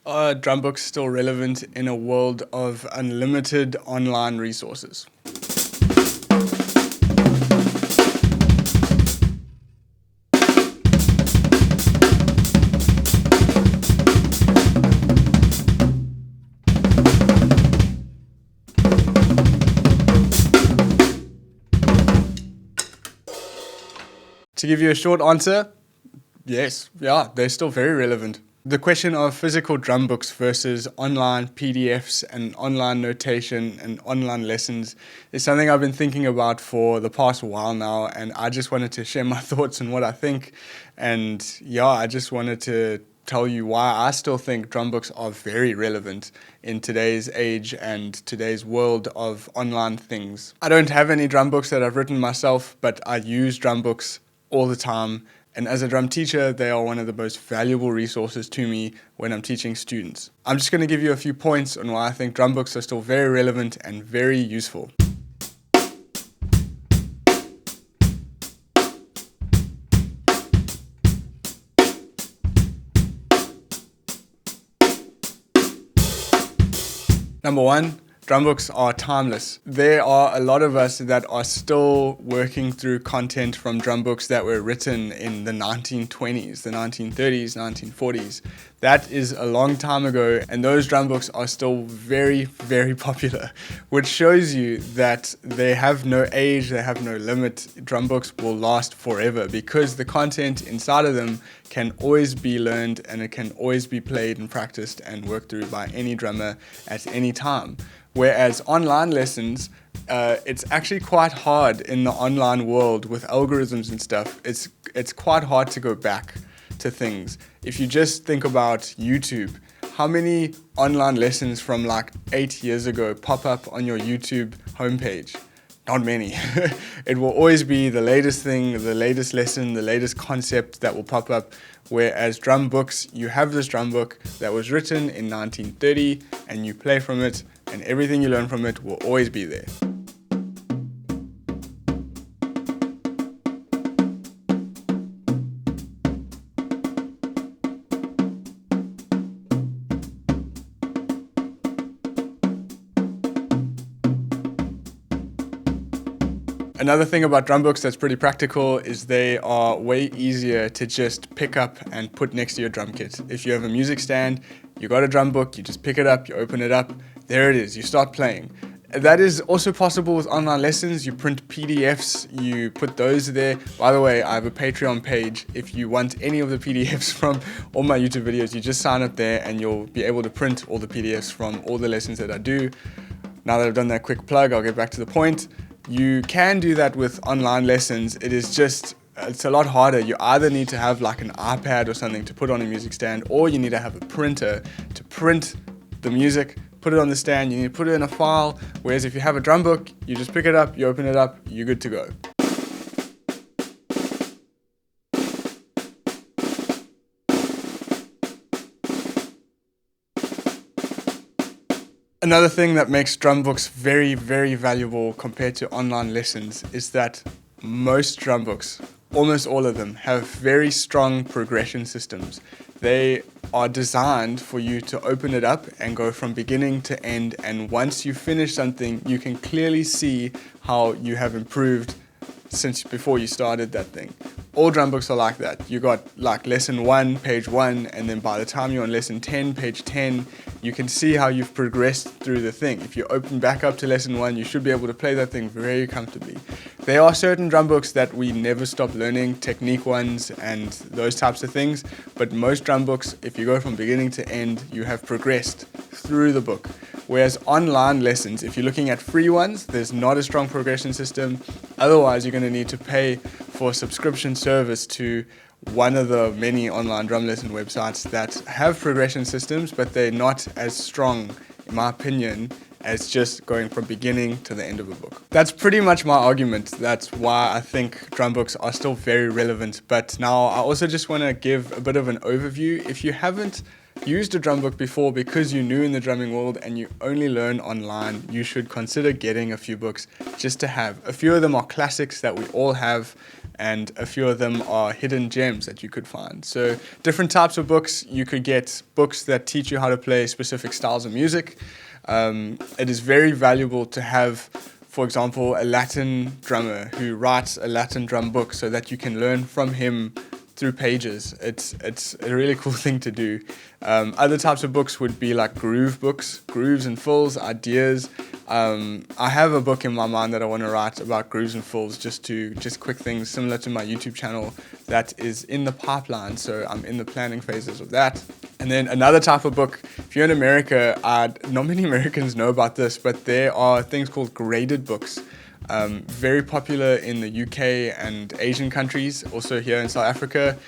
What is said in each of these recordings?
Are drum books still relevant in a world of unlimited online resources? To give you a short answer, yes, yeah, they're still very relevant. The question of physical drum books versus online PDFs and online notation and online lessons is something I've been thinking about for the past while now, and I just wanted to share my thoughts on what I think. And yeah, I just wanted to tell you why I still think drum books are very relevant in today's age and today's world of online things. I don't have any drum books that I've written myself, but I use drum books all the time. And as a drum teacher, they are one of the most valuable resources to me when I'm teaching students. I'm just going to give you a few points on why I think drum books are still very relevant and very useful. Number one, drum books are timeless. There are a lot of us that are still working through content from drum books that were written in the 1920s, the 1930s, 1940s. That is a long time ago, and those drum books are still very, very popular, which shows you that they have no age, they have no limit. Drum books will last forever because the content inside of them can always be learned and it can always be played and practiced and worked through by any drummer at any time. Whereas online lessons, it's actually quite hard in the online world with algorithms and stuff. It's quite hard to go back to things. If you just think about YouTube, how many online lessons from like 8 years ago pop up on your YouTube homepage? Not many. It will always be the latest thing, the latest lesson, the latest concept that will pop up. Whereas drum books, you have this drum book that was written in 1930 and you play from it and everything you learn from it will always be there. Another thing about drum books that's pretty practical is they are way easier to just pick up and put next to your drum kit. If you have a music stand, you got a drum book, you just pick it up, you open it up, there it is, you start playing. That is also possible with online lessons. You print PDFs, you put those there. By the way, I have a Patreon page. If you want any of the PDFs from all my YouTube videos, you just sign up there and you'll be able to print all the PDFs from all the lessons that I do. Now that I've done that quick plug, I'll get back to the point. You can do that with online lessons. It's a lot harder. You either need to have like an iPad or something to put on a music stand, or you need to have a printer to print the music, put it on the stand, you need to put it in a file. Whereas if you have a drum book, you just pick it up, you open it up, you're good to go. Another thing that makes drum books very, very valuable compared to online lessons is that most drum books, almost all of them, have very strong progression systems. They are designed for you to open it up and go from beginning to end, and once you finish something, you can clearly see how you have improved since before you started that thing. All drum books are like that. You got like lesson 1, page 1, and then by the time you're on lesson 10, page 10, you can see how you've progressed through the thing. If you open back up to lesson 1, you should be able to play that thing very comfortably. There are certain drum books that we never stop learning, technique ones and those types of things, but most drum books, if you go from beginning to end, you have progressed through the book. Whereas online lessons, if you're looking at free ones, there's not a strong progression system. Otherwise, you're going to need to pay for a subscription service to one of the many online drum lesson websites that have progression systems, but they're not as strong, in my opinion, as just going from beginning to the end of a book. That's pretty much my argument. That's why I think drum books are still very relevant. But now I also just want to give a bit of an overview. If you haven't used a drum book before because you're new in the drumming world and you only learn online, you should consider getting a few books just to have. A few of them are classics that we all have, and a few of them are hidden gems that you could find. So different types of books. You could get books that teach you how to play specific styles of music. It is very valuable to have, for example, a Latin drummer who writes a Latin drum book so that you can learn from him through pages. It's a really cool thing to do. Other types of books would be like groove books, grooves and fills, ideas. I have a book in my mind that I want to write about grooves and fills, just quick things similar to my YouTube channel that is in the pipeline. So I'm in the planning phases of that. And then another type of book, if you're in America, not many Americans know about this, but there are things called graded books. Very popular in the UK and Asian countries, also here in South Africa.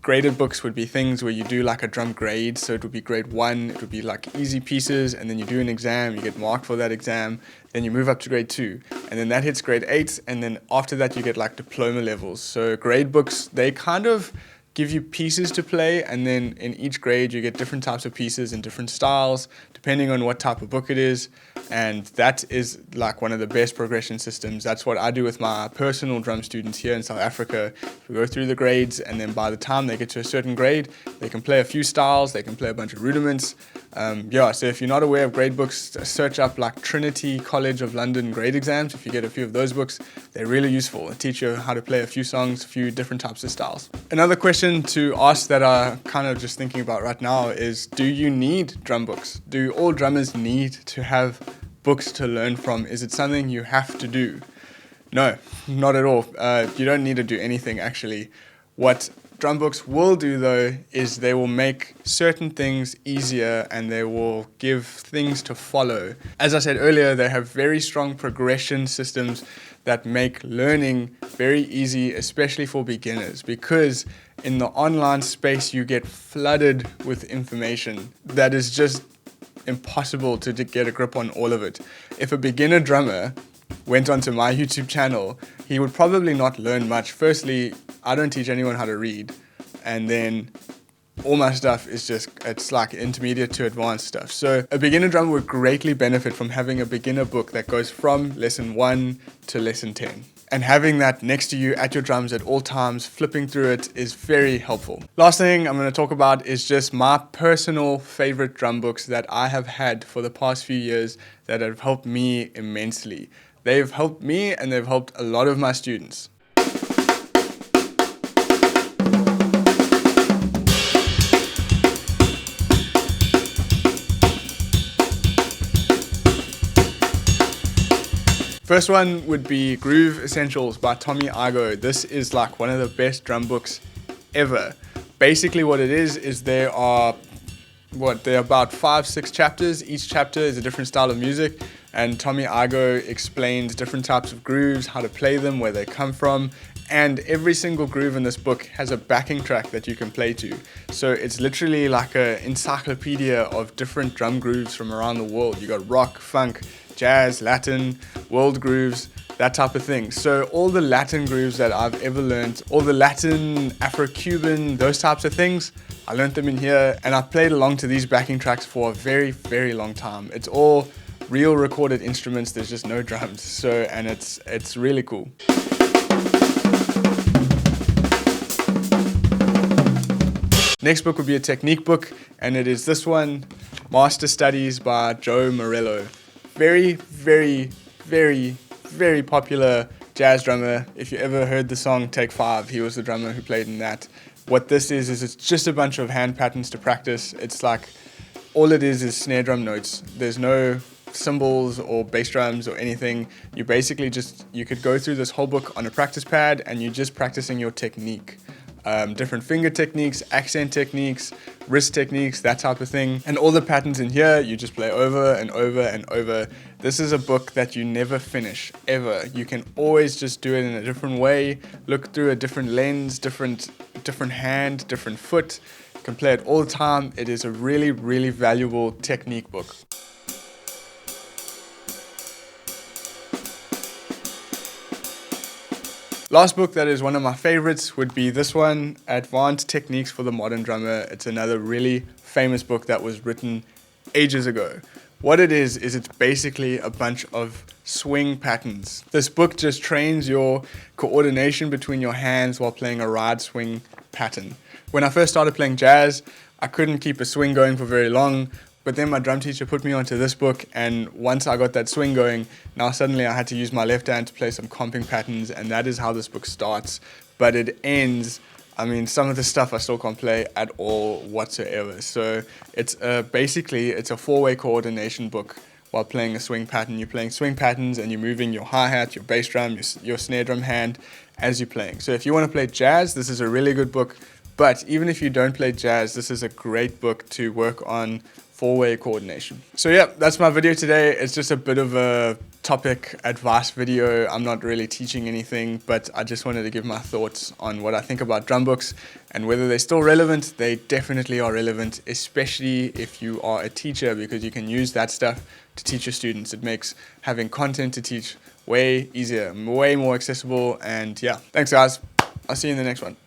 Graded books would be things where you do like a drum grade, so it would be grade 1, it would be like easy pieces, and then you do an exam, you get marked for that exam, then you move up to grade 2, and then that hits grade 8, and then after that you get like diploma levels. So grade books, they kind of give you pieces to play, and then in each grade you get different types of pieces and different styles depending on what type of book it is, and that is like one of the best progression systems. That's what I do with my personal drum students here in South Africa. We go through the grades, and then by the time they get to a certain grade, they can play a few styles, they can play a bunch of rudiments. So if you're not aware of grade books, search up like Trinity College of London grade exams. If you get a few of those books, they're really useful. They teach you how to play a few songs, a few different types of styles. Another question to ask that I'm kind of just thinking about right now is, do you need drum books? Do all drummers need to have books to learn from? Is it something you have to do? No, not at all. You don't need to do anything actually. What drum books will do though is they will make certain things easier, and they will give things to follow. As I said earlier, they have very strong progression systems that make learning very easy, especially for beginners, because in the online space you get flooded with information that is just impossible to get a grip on all of it. If a beginner drummer went onto my YouTube channel, he would probably not learn much. Firstly, I don't teach anyone how to read, and then all my stuff is it's like intermediate to advanced stuff. So a beginner drummer would greatly benefit from having a beginner book that goes from lesson 1 to lesson 10. And having that next to you at your drums at all times, flipping through it, is very helpful. Last thing I'm going to talk about is just my personal favorite drum books that I have had for the past few years that have helped me immensely. They've helped me, and they've helped a lot of my students. First one would be Groove Essentials by Tommy Igo. This is like one of the best drum books ever. Basically what it is there are about 5-6 chapters. Each chapter is a different style of music, and Tommy Igo explains different types of grooves, how to play them, where they come from, and every single groove in this book has a backing track that you can play to. So it's literally like an encyclopedia of different drum grooves from around the world. You got rock, funk, jazz, Latin, world grooves, that type of thing. So all the Latin grooves that I've ever learned, all the Latin, Afro-Cuban, those types of things, I learned them in here, and I played along to these backing tracks for a very, very long time. It's all real recorded instruments, there's just no drums. And it's really cool. Next book would be a technique book, and it is this one, Master Studies by Joe Morello. Very, very, very, very popular jazz drummer. If you ever heard the song Take 5, he was the drummer who played in that. What this is it's just a bunch of hand patterns to practice. It's like, all it is snare drum notes. There's no cymbals or bass drums or anything. You basically you could go through this whole book on a practice pad, and you're just practicing your technique. Different finger techniques, accent techniques, wrist techniques, that type of thing. And all the patterns in here, you just play over and over and over. This is a book that you never finish, ever. You can always just do it in a different way, look through a different lens, different hand, different foot. You can play it all the time. It is a really, really valuable technique book. Last book that is one of my favorites would be this one, Advanced Techniques for the Modern Drummer. It's another really famous book that was written ages ago. What it is it's basically a bunch of swing patterns. This book just trains your coordination between your hands while playing a ride swing pattern. When I first started playing jazz, I couldn't keep a swing going for very long, but then my drum teacher put me onto this book, and once I got that swing going, now suddenly I had to use my left hand to play some comping patterns, and that is how this book starts. But it ends, I mean, some of the stuff I still can't play at all whatsoever. So it's basically a 4-way coordination book while playing a swing pattern. You're playing swing patterns and you're moving your hi-hat, your bass drum, your snare drum hand as you're playing. So if you want to play jazz, this is a really good book. But even if you don't play jazz, this is a great book to work on 4-way coordination. So yeah, that's my video today. It's just a bit of a topic advice video. I'm not really teaching anything, but I just wanted to give my thoughts on what I think about drum books and whether they're still relevant. They definitely are relevant, especially if you are a teacher, because you can use that stuff to teach your students. It makes having content to teach way easier, way more accessible. And yeah, thanks guys. I'll see you in the next one.